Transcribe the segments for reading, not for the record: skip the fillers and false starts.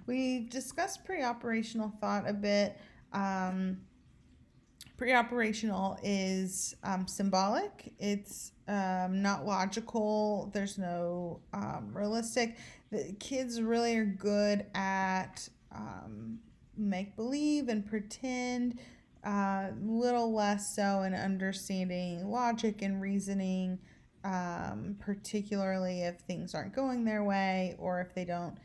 We've discussed pre-operational thought a bit. Um, Pre-operational is symbolic. It's not logical. There's no realistic. The kids really are good at make believe and pretend. Little less so in understanding logic and reasoning, particularly if things aren't going their way or if they don't,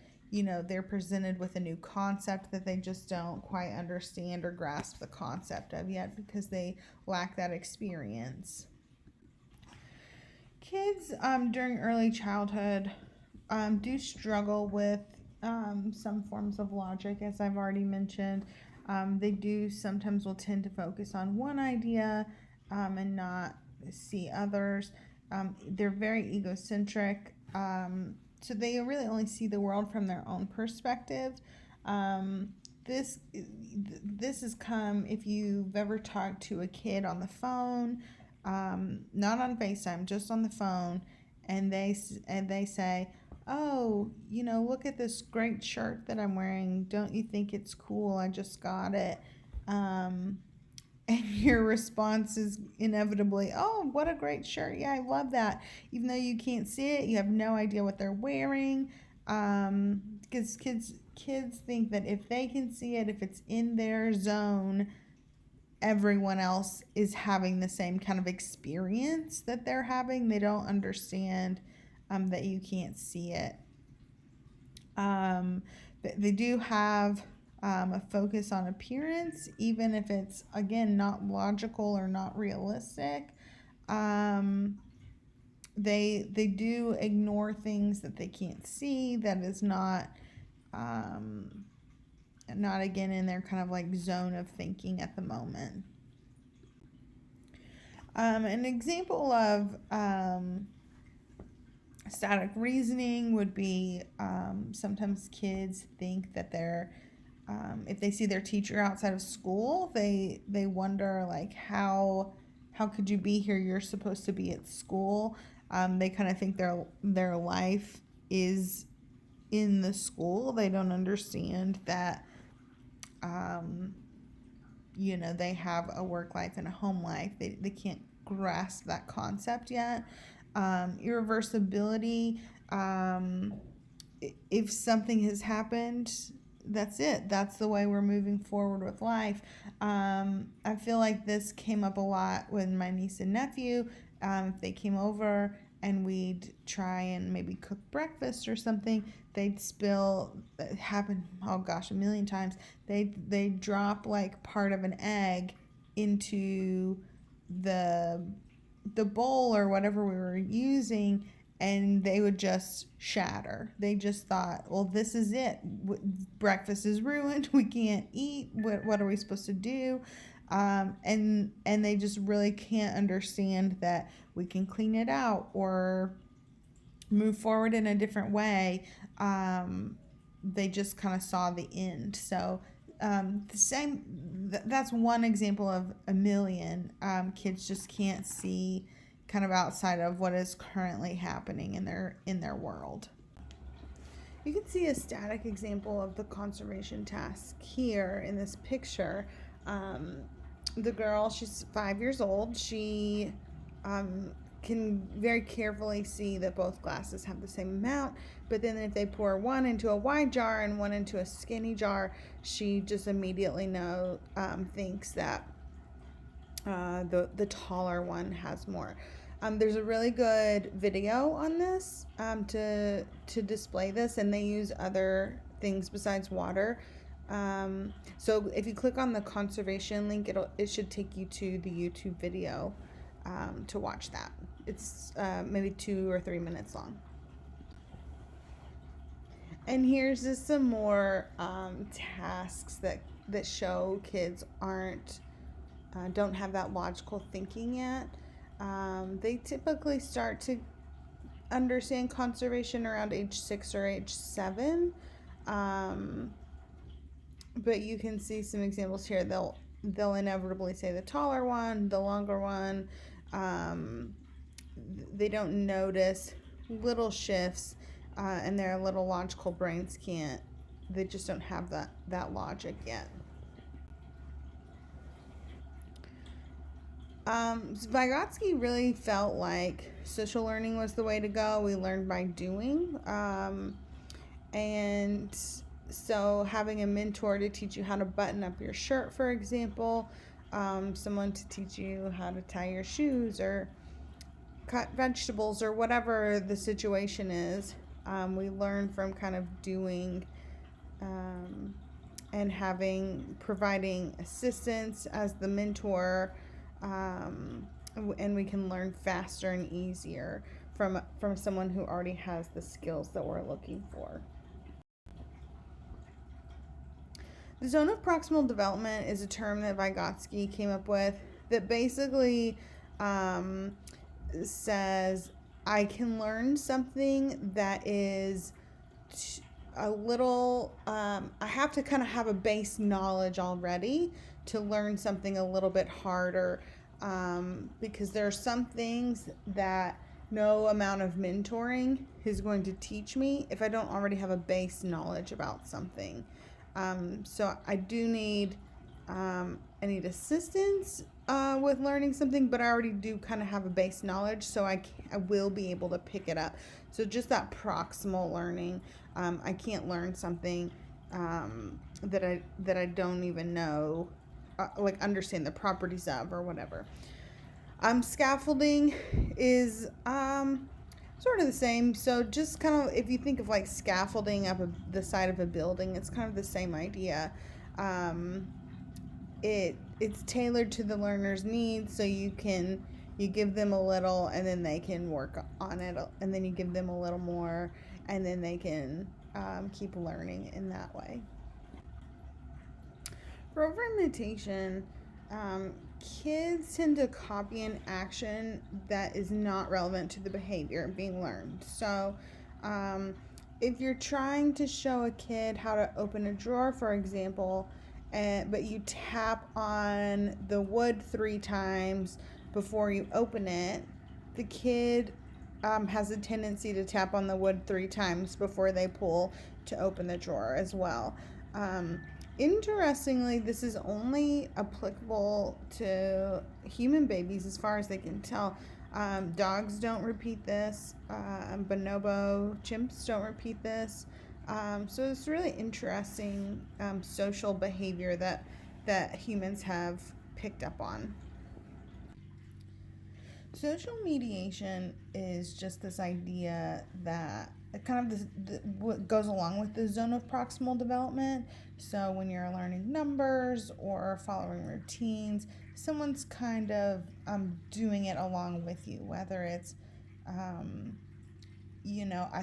they're presented with a new concept that they just don't quite understand or grasp the concept of yet because they lack that experience. Kids during early childhood do struggle with some forms of logic, as I've already mentioned. They do sometimes will tend to focus on one idea and not see others. They're very egocentric, so they really only see the world from their own perspective. This has come if you've ever talked to a kid on the phone, not on FaceTime, just on the phone, and they say, "Oh, look at this great shirt that I'm wearing. Don't you think it's cool? I just got it." And your response is inevitably, "Oh, what a great shirt. Yeah, I love that." Even though you can't see it, you have no idea what they're wearing. Because kids think that if they can see it, if it's in their zone, everyone else is having the same kind of experience that they're having. They don't understand that you can't see it. They do have a focus on appearance, even if it's, again, not logical or not realistic. They do ignore things that they can't see. That is not again in their kind of like zone of thinking at the moment. An example of static reasoning would be sometimes kids think that if they see their teacher outside of school, they wonder like how could you be here? You're supposed to be at school. They kind of think their life is in the school. They don't understand that they have a work life and a home life. They can't grasp that concept yet. Irreversibility, if something has happened, that's it. That's the way we're moving forward with life. I feel like this came up a lot with my niece and nephew. If they came over and we'd try and maybe cook breakfast or something, they'd spill. It happened, oh gosh, a million times. They'd drop like part of an egg into the bowl or whatever we were using, and they would just shatter. They just thought, well, this is it. Breakfast is ruined. We can't eat. What are we supposed to do? And they just really can't understand that we can clean it out or move forward in a different way. They just kind of saw the end. So the same. That's one example of a million. Kids just can't see kind of outside of what is currently happening in their world. You can see a static example of the conservation task here in this picture. The girl, she's 5 years old. She can very carefully see that both glasses have the same amount, but then if they pour one into a wide jar and one into a skinny jar, she just immediately thinks that the taller one has more. There's a really good video on this to display this, and they use other things besides water. So if you click on the conservation link, it should take you to the YouTube video to watch that. It's maybe 2 or 3 minutes long. And here's just some more tasks that show kids don't have that logical thinking yet. They typically start to understand conservation around age 6 or age 7. But you can see some examples here. They'll inevitably say the taller one, the longer one. They don't notice little shifts, and their little logical brains can't they just don't have that logic yet. Vygotsky really felt like social learning was the way to go. We learned by doing. And so having a mentor to teach you how to button up your shirt, for example, someone to teach you how to tie your shoes or cut vegetables or whatever the situation is, we learn from kind of doing, and providing assistance as the mentor, and we can learn faster and easier from someone who already has the skills that we're looking for. The zone of proximal development is a term that Vygotsky came up with that basically says I can learn something that is a little, I have to kind of have a base knowledge already to learn something a little bit harder, because there are some things that no amount of mentoring is going to teach me if I don't already have a base knowledge about something. So I do need, I need assistance with learning something, but I already do kind of have a base knowledge, so I will be able to pick it up. So just that proximal learning. I can't learn something that I don't even know, like understand the properties of or whatever. Scaffolding is sort of the same. So just kind of, if you think of like scaffolding up the side of a building, it's kind of the same idea. It's tailored to the learner's needs, so you give them a little and then they can work on it, and then you give them a little more and then they can keep learning in that way. For over-imitation, kids tend to copy an action that is not relevant to the behavior being learned. So if you're trying to show a kid how to open a drawer, for example, but you tap on the wood 3 times before you open it, the kid has a tendency to tap on the wood 3 times before they pull to open the drawer as well. Interestingly, this is only applicable to human babies as far as they can tell. Dogs don't repeat this. Bonobo chimps don't repeat this. So it's really interesting social behavior that humans have picked up on. Social mediation is just this idea that kind of what goes along with the zone of proximal development. So when you're learning numbers or following routines, someone's kind of doing it along with you, whether it's, I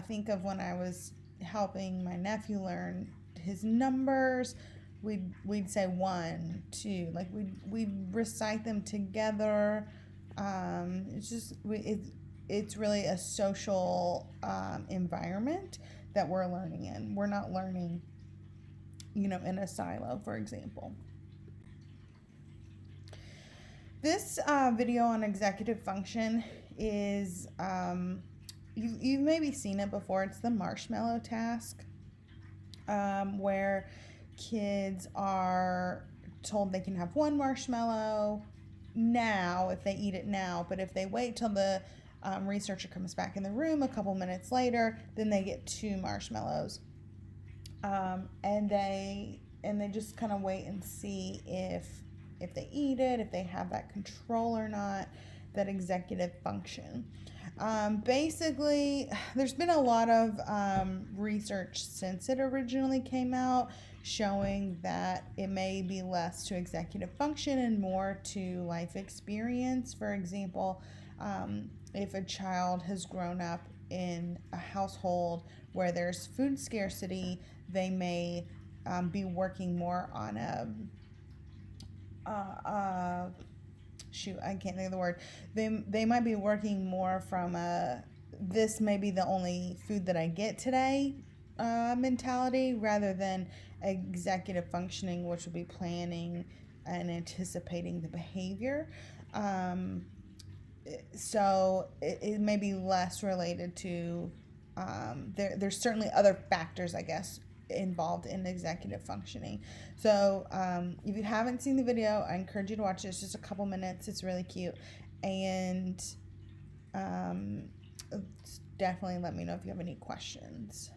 think of when I was helping my nephew learn his numbers, we'd say 1, 2, like we'd recite them together. It's really a social environment that we're learning in. We're not learning, in a silo, for example. This video on executive function is, you've maybe seen it before. It's the marshmallow task, where kids are told they can have 1 marshmallow now if they eat it now, but if they wait till the researcher comes back in the room a couple minutes later, then they get 2 marshmallows, and they just kind of wait and see if they eat it, if they have that control or not, that executive function. Basically, there's been a lot of research since it originally came out showing that it may be less to executive function and more to life experience. For example, if a child has grown up in a household where there's food scarcity, they may be working more on I can't think of the word. They might be working more from this may be the only food that I get today mentality, rather than executive functioning, which would be planning and anticipating the behavior. So it may be less related to, there's certainly other factors, I guess, involved in executive functioning. So if you haven't seen the video, I encourage you to watch it. It's just a couple minutes. It's really cute. And definitely let me know if you have any questions.